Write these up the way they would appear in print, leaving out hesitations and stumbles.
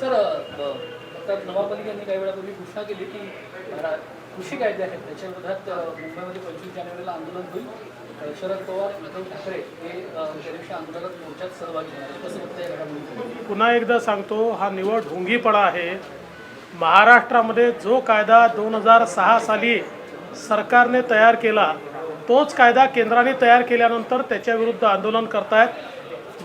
Sir आता नवाब यांनी काही वेळापूर्वी घोषणा केली की कृषी कायदे आहेत त्याच्या विरोधात मुंबईमध्ये 25 जानेवारीला आंदोलन होईल. शरद पवार उद्धव ठाकरे हे त्या दिवशी आंदोलनात मोर्चात सहभागी होणार. कसं बघताय या घडामोडी? पुन्हा एकदा सांगतो, हा निवळ ढोंगीपणा आहे. महाराष्ट्रामध्ये जो कायदा 2006 साली सरकारने तयार केला तोच कायदा केंद्राने तयार केल्यानंतर त्याच्याविरुद्ध आंदोलन करतायत.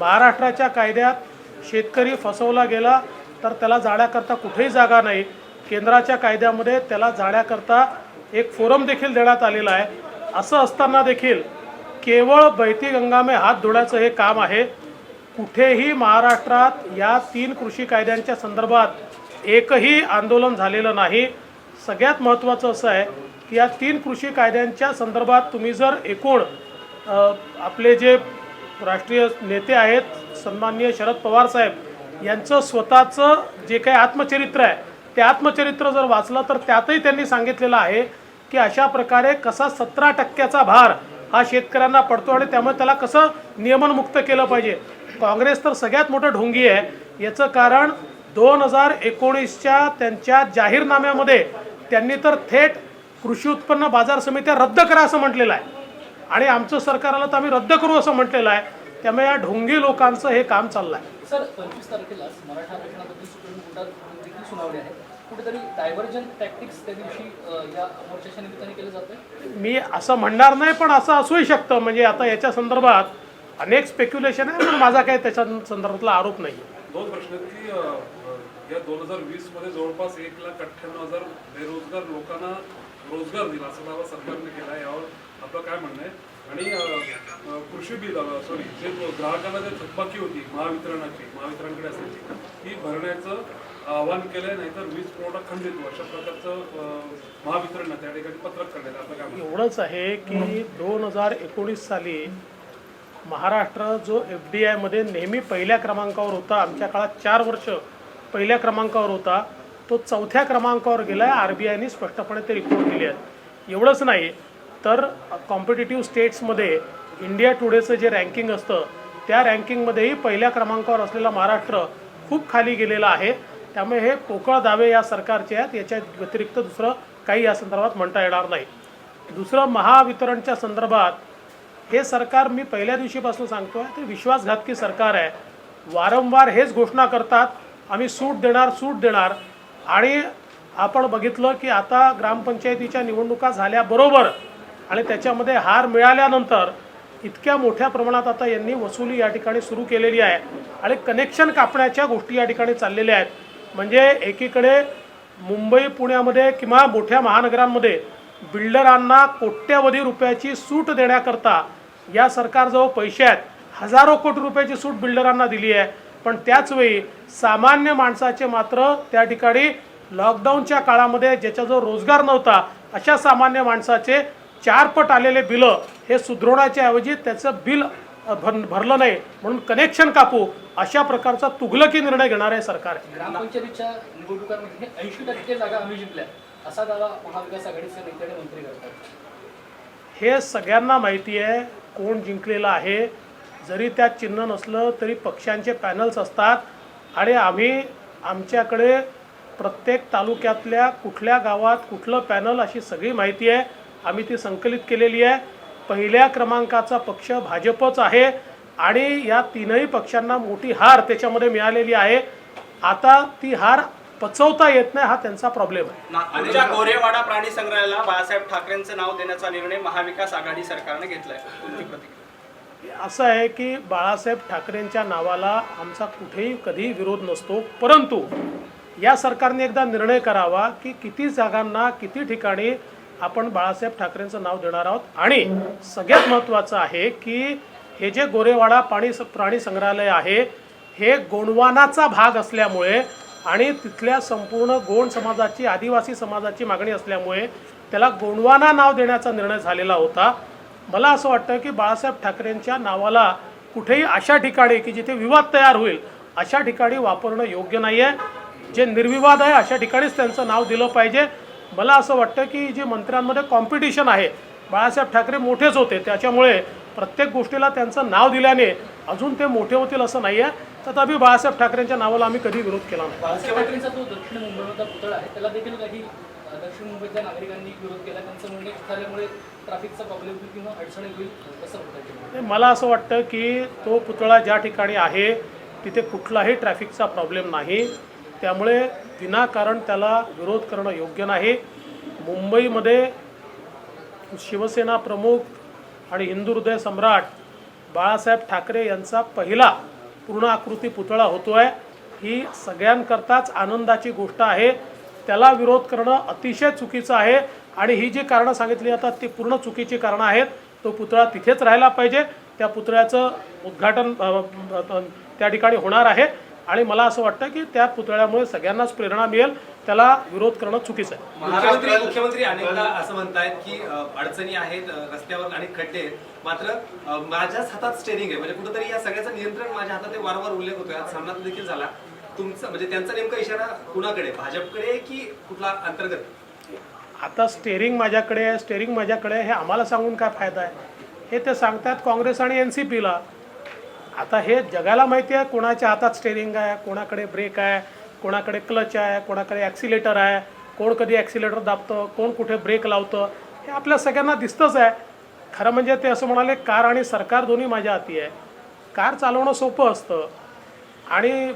महाराष्ट्राच्या कायद्यात शेतकरी फसवला गेला तर त्याला जाण्याकरता कुठेही जागा नाही. केंद्राच्या कायद्यामध्ये त्याला जाण्याकरता एक फोरम देखील देण्यात आलेला आहे. असं असताना देखील केवळ बैती गंगा में हात धुण्याचं हे काम आहे. कुठेही महाराष्ट्रात या 3 कृषी कायद्यांच्या संदर्भात एकही आंदोलन झालेलं नाही. सगळ्यात महत्त्वाचं असं आहे की या 3 कृषी कायद्यांच्या संदर्भात तुम्ही जर एकूण आपले जे राष्ट्रीय नेते आहेत सन्माननीय शरद पवार साहेब यांचं स्वतःचं जे काही आत्मचरित्र आहे ते आत्मचरित्र जर वाचलं तर त्यातही त्यांनी सांगितलेलं आहे की अशा प्रकारे कसा 17% भार हा शेतकऱ्यांना पडतो आणि त्यामुळे त्याला कसं नियमनमुक्त केलं पाहिजे. काँग्रेस तर सगळ्यात मोठं ढोंगी आहे. याचं कारण 2019च्या त्यांच्या जाहीरनाम्यामध्ये त्यांनी तर थेट कृषी उत्पन्न बाजार समित्या रद्द करा असं म्हटलेलं आहे आणि आमचं सरकार आलं तर आम्ही रद्द करू असं म्हटलेलं आहे. त्यामुळे या ढोंगी लोकांचं हे काम चाललं आहे. सर 25 तारखेला मराठा आरक्षणाबद्दल सुप्रीम कोर्टात देखील सुनावणी आहे. कुठेतरी डायव्हर्जन टॅक्टिक्स त्या दिवशी या मोर्चाच्या निमित्ताने केलं जातं. मी असं म्हणणार नाही पण असं असूही शकतं. म्हणजे आता याच्या संदर्भात अनेक स्पेक्युलेशन आहे पण माझा काही त्याच्या संदर्भातला आरोप नाही. 2 प्रश्न आहेत की या 2020 मध्ये जवळपास 1,98,000 बेरोजगार लोकांना रोजगार दिला असा दावा सरकारने केला. यावर आपलं काय म्हणणं आहे? आणि कृषी बिल जे ग्राहकांना जे थकबाकी होती महावितरणकडे असायची ती भरण्याचं आवाहन केलंय, नाहीतर वीज पुरवठा खंडित अशा प्रकारचं महावितरण त्या ठिकाणी पत्रक काढलेलं. आपलं काय म्हणणं? एवढंच आहे की 2019 साली महाराष्ट्र जो FDI मध्ये नेहमी पहिल्या क्रमांकावर होता, आमच्या काळात 4 वर्ष पहिल्या क्रमांकावर होता, तो 4थ्या क्रमांकावर गेला आहे. RBIने स्पष्टपणे ते रिपोर्ट केले आहेत. एवढंच नाही तर कॉम्पिटिटिव्ह स्टेट्समध्ये इंडिया टुडेचं जे रँकिंग असतं त्या रँकिंगमध्येही पहिल्या क्रमांकावर असलेला महाराष्ट्र खूप खाली गेलेला आहे. त्यामुळे हे पोकळ दावे या सरकारचे आहेत. याच्या व्यतिरिक्त दुसरं काही या संदर्भात म्हणता येणार नाही. दुसरं महावितरणच्या संदर्भात हे सरकार मी पहिल्या दिवशीपासून सांगतो आहे ते विश्वासघातकी सरकार आहे. वारंवार हेच घोषणा करतात आम्ही सूट देणार आणि आपण बघितलं की आता ग्रामपंचायतीच्या निवडणुका झाल्याबरोबर आणि त्याच्यामध्ये हार मिळाल्यानंतर इतक्या मोठ्या प्रमाणात आता यांनी वसुली या ठिकाणी सुरू केलेली आहे आणि कनेक्शन कापण्याच्या गोष्टी या ठिकाणी चाललेल्या आहेत. म्हणजे एकीकडे मुंबई पुण्यामध्ये किंवा मोठ्या महानगरांमध्ये बिल्डरांना कोट्यवधी रुपयाची सूट देण्याकरता या सरकारजवळ पैसे आहेत. हजारो कोटी रुपयाची सूट बिल्डरांना दिली आहे. पण त्याचवेळी सामान्य माणसाचे मात्र त्या ठिकाणी लॉकडाऊनच्या काळामध्ये ज्याच्याजवळ रोजगार नव्हता अशा सामान्य माणसाचे 4 पट आलेले बिलं हे सुधारण्याच्या ऐवजी त्याचं बिल भरलं नाही म्हणून कनेक्शन कापू अशा प्रकारचा तुघलकी निर्णय घेणार आहे सरकार. ग्रामपंचायतीच्या निवडणुकांमध्ये 80% जागा आम्ही जिंकल्या असा दावा महाविकास आघाडीचे नेते आणि मंत्री करतात. हे सगळ्यांना माहिती आहे कोण जिंकलेलं आहे. जरी त्यात चिन्ह नसलं तरी पक्षांचे पॅनल्स असतात आणि आमच्याकडे प्रत्येक तालुक्यातल्या कुठल्या गावात कुठलं पॅनल अशी सगळी माहिती आहे. आम्ही ती संकलित केलेली आहे. पहिल्या क्रमांकाचा पक्ष भाजपच आहे आणि या 3ही पक्षांना मोठी हार त्याच्यामध्ये मिळालेली आहे. आता ती हार पचवता येत नाही हा त्यांचा प्रॉब्लेम आहे. नागपूरच्या गोरेवाडा प्राणी संग्रहालयाला बाळासाहेब ठाकरेंचं नाव देण्याचा निर्णय महाविकास आघाडी सरकारने घेतलाय. तुमची प्रतिक्रिया? असं आहे की बाळासाहेब ठाकरेंच्या नावाला आमचा कुठेही कधीही विरोध नसतो. परंतु या सरकारने एकदा निर्णय करावा की किती जागांना किती ठिकाणी आपण बाळासाहेब ठाकरेंचं नाव देणार आहोत. आणि सगळ्यात महत्त्वाचं आहे की हे जे गोरेवाडा प्राणी संग्रहालय आहे हे गोंडवानाचा भाग असल्यामुळे आणि तिथल्या संपूर्ण गोंड समाजाची आदिवासी समाजाची मागणी असल्यामुळे त्याला गोंडवाना नाव देण्याचा निर्णय झालेला होता. मला असं वाटतं की बाळासाहेब ठाकरेंच्या नावाला कुठेही अशा ठिकाणी की जिथे विवाद तयार होईल अशा ठिकाणी वापरणं योग्य नाही आहे. जे निर्विवाद आहे अशा ठिकाणीच त्यांचं नाव दिलं पाहिजे. मला असं वाटतं की जे मंत्र्यांमध्ये कॉम्पिटिशन आहे बाळासाहेब ठाकरे मोठेच होते त्याच्यामुळे प्रत्येक गोष्टीला त्यांचं नाव दिल्याने अजून ते मोठे होतील असं नाही आहे. तथापि बाळासाहेब ठाकरेंच्या नावाला आम्ही कधी विरोध केला नाही. बाळासाहेब ठाकरेंचा तो दक्षिण मुंबईमधला पुतळा आहे त्याला देखील काही दक्षिण मुंबईतल्या नागरिकांनी विरोध केला. त्यांचं म्हणणे झाल्यामुळे ट्रॅफिकचा प्रॉब्लेम होईल किंवा अडचणी होईल कसं होतं. मला असं वाटतं की तो पुतळा ज्या ठिकाणी आहे तिथे कुठलाही ट्रॅफिकचा प्रॉब्लेम नाही, त्यामुळे विनाकारण त्याला विरोध करणं योग्य नाही. मुंबईमध्ये शिवसेना प्रमुख आणि हिंदू हृदय सम्राट बाळासाहेब ठाकरे यांचा पहिला पूर्ण आकृती पुतळा होतो आहे. ही सगळ्यांकरताच आनंदाची गोष्ट आहे. त्याला विरोध करणं अतिशय चुकीचं आहे आणि ही जी कारणं सांगितली जातात ती पूर्ण चुकीची कारणं आहेत. तो पुतळा तिथेच राहायला पाहिजे. त्या पुतळ्याचं उद्घाटन त्या ठिकाणी होणार आहे आणि मला असं वाटतं की त्या पुतळ्यामुळे सगळ्यांनाच प्रेरणा मिळेल. त्याला विरोध करणं चुकीचं आहे. मुख्यमंत्री अनेकदा असं म्हणतायत की अडचणी आहेत रस्त्यावर आणि खड्डे आहेत, मात्र माझ्याच हातात स्टेरिंग आहे, म्हणजे कुठेतरी या सगळ्याचं नियंत्रण माझ्या हातात आहे, वारंवार उल्लेख होतोय. आज सामनात देखील झाला. तुमचं म्हणजे त्यांचा नेमका इशारा कुणाकडे, भाजपकडे की कुठला अंतर्गत? आता स्टेरिंग माझ्याकडे आहे, स्टेरिंग माझ्याकडे, हे आम्हाला सांगून काय फायदा आहे? हे ते सांगतात काँग्रेस आणि NCPला. आता हे जगाला माहिती आहे कोणाच्या हातात स्टेरिंग आहे, कोणाकडे ब्रेक आहे, कोणाकडे क्लच आहे, कोणाकडे ॲक्सिलेटर आहे, कोण कधी ॲक्सिलेटर दाबतं, कोण कुठे ब्रेक लावतं, हे आपल्या सगळ्यांना दिसतंच आहे. खरं म्हणजे ते असं म्हणाले कार आणि सरकार दोन्ही माझ्या हाती आहे. कार चालवणं सोपं असतं आणि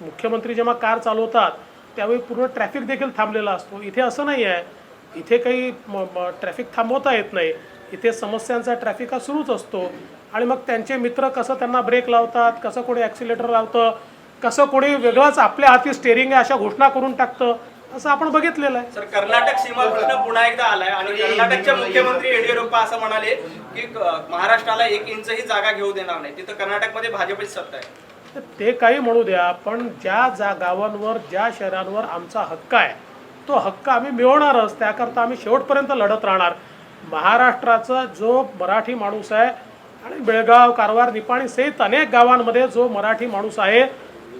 मुख्यमंत्री जेव्हा कार चालवतात त्यावेळी पूर्ण ट्रॅफिक देखील थांबलेला असतो. इथे असं नाही आहे. इथे काही ट्रॅफिक थांबवता येत नाही. इथे समस्यांचा ट्रॅफिक हा सुरूच असतो आणि मग त्यांचे मित्र कसं त्यांना ब्रेक लावतात, कसं कोणी ॲक्सिलेटर लावतं, कसं कोणी वेगळंच आपल्या हाती स्टेरिंग आहे अशा घोषणा करून टाकतं, असं आपण बघितलेलं आहे. सर, कर्नाटक सीमा प्रश्न पुन्हा एकदा आलाय आणि कर्नाटकचे मुख्यमंत्री येडियुरप्पा असं म्हणाले की महाराष्ट्राला 1 इंचही जागा घेऊ देणार नाही. तिथं कर्नाटकमध्ये भाजपची सत्ता आहे. ते काही म्हणू द्या, पण ज्या गावांवर ज्या शहरांवर आमचा हक्क आहे तो हक्क आम्ही मिळवणारच. त्याकरता आम्ही शेवटपर्यंत लढत राहणार. महाराष्ट्राचा जो मराठी माणूस आहे आणि बेळगाव, कारवार, निपाणी सहित अनेक गावांमध्ये जो मराठी माणूस आहे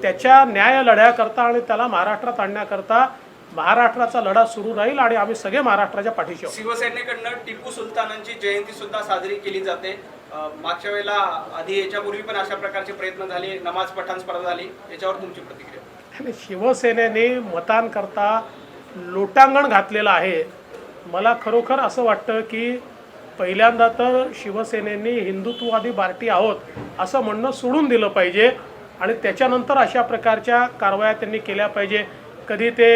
त्याच्या न्याय लढ्याकरता आणि त्याला महाराष्ट्रात आणण्याकरता महाराष्ट्राचा लढा सुरू राहील आणि आम्ही सगळे महाराष्ट्राच्या पाठीशी आहोत. शिवसेनेकडनं टिपू सुलतानांची जयंती सुद्धा साजरी केली जाते. मागच्या वेळेला आधी याच्यापूर्वी पण अशा प्रकारचे प्रयत्न झाले, नमाज पठाण स्पर्धा झाली, याच्यावर तुमची प्रतिक्रिया? आणि शिवसेनेने मतांकरता लोटांगण घातलेलं आहे. मला खरोखर असं वाटतं की पहिल्यांदा तर शिवसेनेने हिंदुत्ववादी पार्टी आहोत असं म्हणणं सोडून दिलं पाहिजे आणि त्याच्यानंतर अशा प्रकारच्या कारवाया त्यांनी केल्या पाहिजे. कधी ते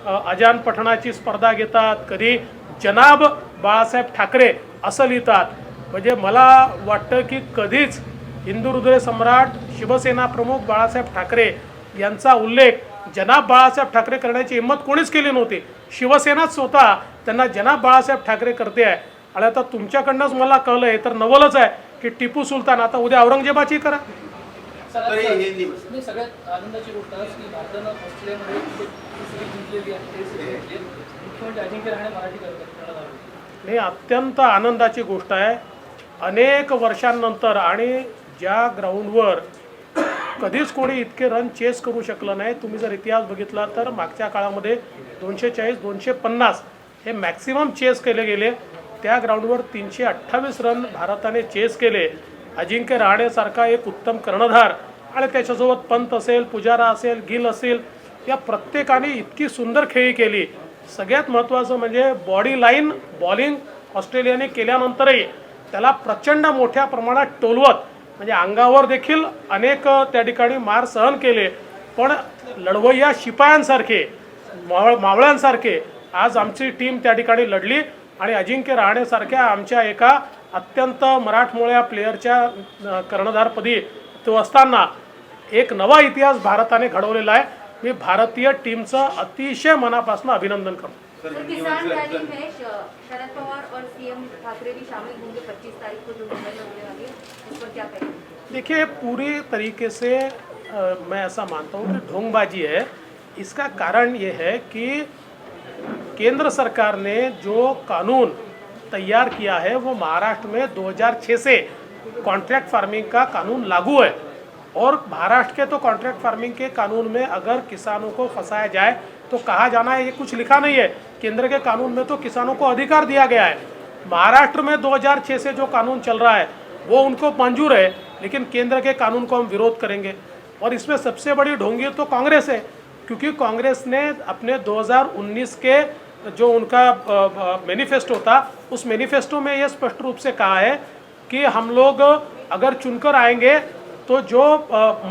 अजान पठणाची स्पर्धा घेतात, कधी जनाब बाळासाहेब ठाकरे असं लिहितात. म्हणजे मला वाटतं की कधीच हिंदू हृदय सम्राट शिवसेना प्रमुख बाळासाहेब ठाकरे यांचा उल्लेख जनाब बाळासाहेब ठाकरे करण्याची हिंमत कोणीच केली नव्हती. शिवसेनाच स्वतः त्यांना जनाब बाळासाहेब ठाकरे करते आहे. आणि आता तुमच्याकडनंच मला कळलं आहे तर नवलच आहे की टिपू सुलतान आता उद्या औरंगजेबाची करा. सगळ्यात आनंदाची गोष्ट आहे की भारतानं ऑस्ट्रेलियामध्ये जिंकलेली आहे. मुख्यमंत्री अजिंक्य रहाणे मराठी करतात. ही अत्यंत आनंदाची गोष्ट आहे. अनेक वर्षांनंतर आणि ज्या ग्राउंडवर कधीच कोणी इतके रन चेस करू शकलं नाही. तुम्ही जर इतिहास बघितला तर मागच्या काळामध्ये 240, 250 हे मॅक्सिमम चेस केले गेले. त्या ग्राउंडवर 328 रन भारताने चेस केले. अजिंक्य रहाणेसारखा एक उत्तम कर्णधार आणि त्याच्यासोबत पंत असेल, पुजारा असेल, गिल असेल, या प्रत्येकाने इतकी सुंदर खेळी केली. सगळ्यात महत्त्वाचं म्हणजे बॉडी लाईन बॉलिंग ऑस्ट्रेलियाने केल्यानंतरही त्याला प्रचंड मोठ्या प्रमाणात टोलवत म्हणजे अंगावर देखील अनेक त्या ठिकाणी मार सहन केले. पण लढवय्या शिपायांसारखे मावळ्यांसारखे आज आमची टीम त्या ठिकाणी लढली आणि अजिंक्य रहाणेसारख्या आमच्या एका अत्यंत मराठमोळ्या प्लेयरच्या कर्णधारपदी तो असताना एक नवा इतिहास भारताने घडवलेला आहे. मी भारतीय टीमचं अतिशय मनापासून अभिनंदन करतो. किसान रैली में शरद पवार और सीएम ठाकरे भी शामिल होंगे 25 तारीख को जो मुंबई में होने वाली है, उस पर क्या कहेंगे? देखिए, पूरी तरीके से मैं ऐसा मानता हूँ कि ढोंगबाजी है. इसका कारण ये है कि केंद्र सरकार ने जो कानून तैयार किया है वो महाराष्ट्र में 2006 से कॉन्ट्रैक्ट फार्मिंग का कानून लागू है और महाराष्ट्र के तो कॉन्ट्रैक्ट फार्मिंग के कानून में अगर किसानों को फंसाया जाए तो कहा जाना है ये कुछ लिखा नहीं है. केंद्र के कानून में तो किसानों को अधिकार दिया गया है. महाराष्ट्र में 2006 से जो कानून चल रहा है वो उनको मंजूर है, लेकिन केंद्र के कानून को हम विरोध करेंगे. और इसमें सबसे बड़ी ढोंगी तो कांग्रेस है, क्योंकि कांग्रेस ने अपने 2019 के जो उनका मैनिफेस्टो था, उस मैनिफेस्टो में ये स्पष्ट रूप से कहा है कि हम लोग अगर चुनकर आएंगे तो जो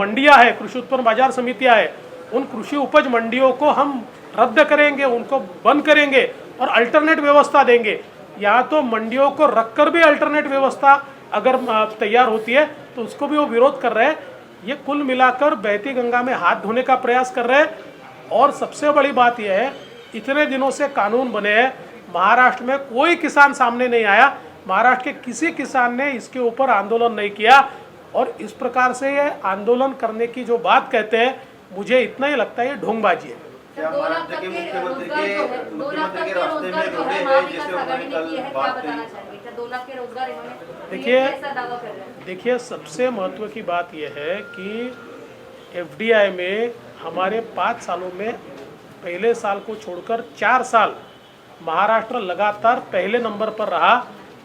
मंडियां है, कृषि उत्पन्न बाजार समितियां है, उन कृषि उपज मंडियों को हम रद्द करेंगे, उनको बंद करेंगे और अल्टरनेट व्यवस्था देंगे। यहाँ तो मंडियों को रखकर भी अल्टरनेट व्यवस्था अगर तैयार होती है तो उसको भी वो विरोध कर रहे हैं। ये कुल मिलाकर बहती गंगा में हाथ धोने का प्रयास कर रहे हैं। और सबसे बड़ी बात यह है, इतने दिनों से कानून बने हैं, महाराष्ट्र में कोई किसान सामने नहीं आया, महाराष्ट्र के किसी किसान ने इसके ऊपर आंदोलन नहीं किया। और इस प्रकार से ये आंदोलन करने की जो बात कहते हैं, मुझे इतना ही लगता है ये ढोंगबाजी है। क्या महाराष्ट्र के मुख्यमंत्री के रास्ते में रोड़े हैं जिसे उन्होंने कल बात कही? 2 लाख के रोजगार इन्होंने देखिए सबसे महत्व की बात यह है कि एफडीआई में हमारे 5 सालों में पहले साल को छोड़कर 4 साल महाराष्ट्र लगातार पहले नंबर पर रहा।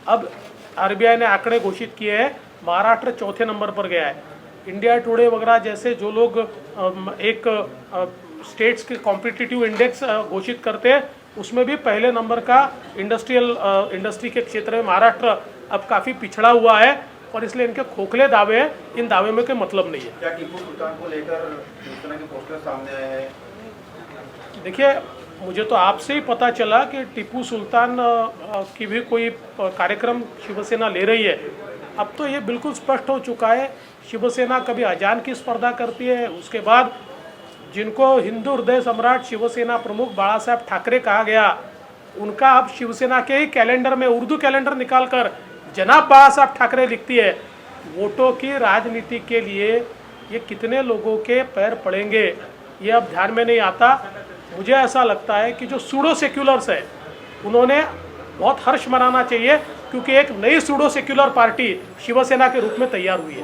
अब आरबीआई ने आंकड़े घोषित किए हैं, महाराष्ट्र चौथे नंबर पर गया है। इंडिया टुडे वगैरह जैसे जो लोग एक स्टेट्स के कॉम्पिटिटिव इंडेक्स घोषित करते हैं, उसमें भी पहले नंबर का इंडस्ट्री के क्षेत्र में महाराष्ट्र अब काफ़ी पिछड़ा हुआ है। और इसलिए इनके खोखले दावे हैं, इन दावे में कोई मतलब नहीं है। क्या टीपू सुल्तान को लेकर इस तरह के पोस्टर सामने आए हैं? देखिए, मुझे तो आपसे ही पता चला कि टीपू सुल्तान की भी कोई कार्यक्रम शिवसेना ले रही है। अब तो ये बिल्कुल स्पष्ट हो चुका है, शिवसेना कभी अजान की स्पर्धा करती है, उसके बाद जिनको हिंदू हृदय सम्राट शिवसेना प्रमुख बाला साहेब ठाकरे कहा गया, उनका अब शिवसेना के ही कैलेंडर में उर्दू कैलेंडर निकालकर जनाब बाला साहब ठाकरे लिखती है। वोटों की राजनीति के लिए ये कितने लोगों के पैर पड़ेंगे, ये अब ध्यान में नहीं आता। मुझे ऐसा लगता है कि जो सूडो सेक्युलर्स है, उन्होंने बहुत हर्ष मनाना चाहिए, क्योंकि एक नई सूडो सेक्युलर पार्टी शिवसेना के रूप में तैयार हुई है।